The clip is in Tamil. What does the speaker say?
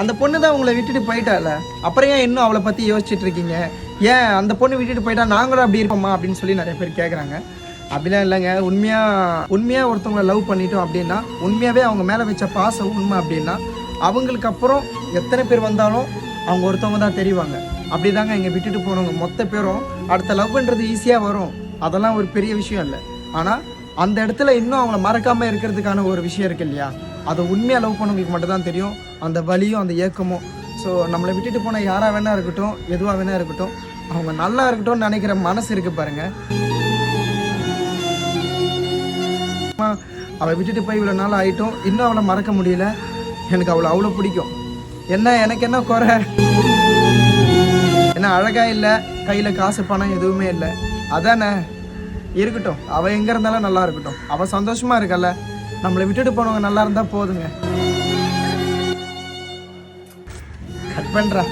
அந்த பொண்ணு தான் உங்களை விட்டுட்டு போயிட்டால, அப்புறம் ஏன் இன்னும் அவளை பற்றி யோசிச்சுட்டு இருக்கீங்க? ஏன் அந்த பொண்ணு விட்டுட்டு போயிட்டா நாங்களும் அப்படி இருப்போமா அப்படின்னு சொல்லி நிறைய பேர் கேட்குறாங்க. அப்படிலாம் இல்லைங்க. உண்மையாக ஒருத்தவங்களை லவ் பண்ணிட்டோம் அப்படின்னா, உண்மையாகவே அவங்க மேலே வச்ச பாசம் உண்மை அப்படின்னா, அவங்களுக்கு அப்புறம் எத்தனை பேர் வந்தாலும் அவங்க ஒருத்தவங்க தான் தெரிவாங்க. அப்படி தாங்க இங்கே விட்டுட்டு போனவங்க மொத்த பேரும் அடுத்த லவ்ன்றது ஈஸியாக வரும், அதெல்லாம் ஒரு பெரிய விஷயம் இல்லை. ஆனால் அந்த இடத்துல இன்னும் அவங்கள மறக்காமல் இருக்கிறதுக்கான ஒரு விஷயம் இருக்குது இல்லையா, அதை உண்மையாக லவ் பண்ணவங்களுக்கு மட்டும் தான் தெரியும் அந்த வலியும் அந்த ஏக்கமும். ஸோ நம்மளை விட்டுட்டு போனால் யாராக வேணா இருக்கட்டும், எதுவாக வேணா இருக்கட்டும், அவங்க நல்லா இருக்கட்டும்னு நினைக்கிற மனசு இருக்குது பாருங்கள். அவளை விட்டுட்டு போய் இவ்வளோ நாள் ஆகிட்டோம், இன்னும் அவளை மறக்க முடியல. எனக்கு அவளை அவ்வளோ பிடிக்கும். எனக்கு என்ன குறை? என்ன அழகா இல்லை, கையில் காசு பணம் எதுவுமே இல்லை, அதானே? இருக்கட்டும், அவள் எங்கே இருந்தாலும் நல்லா இருக்கட்டும், அவள் சந்தோஷமாக இருக்கல்ல. நம்மளை விட்டுட்டு போனவங்க நல்லா இருந்தால் போதுங்க. கட் பண்ணுறா.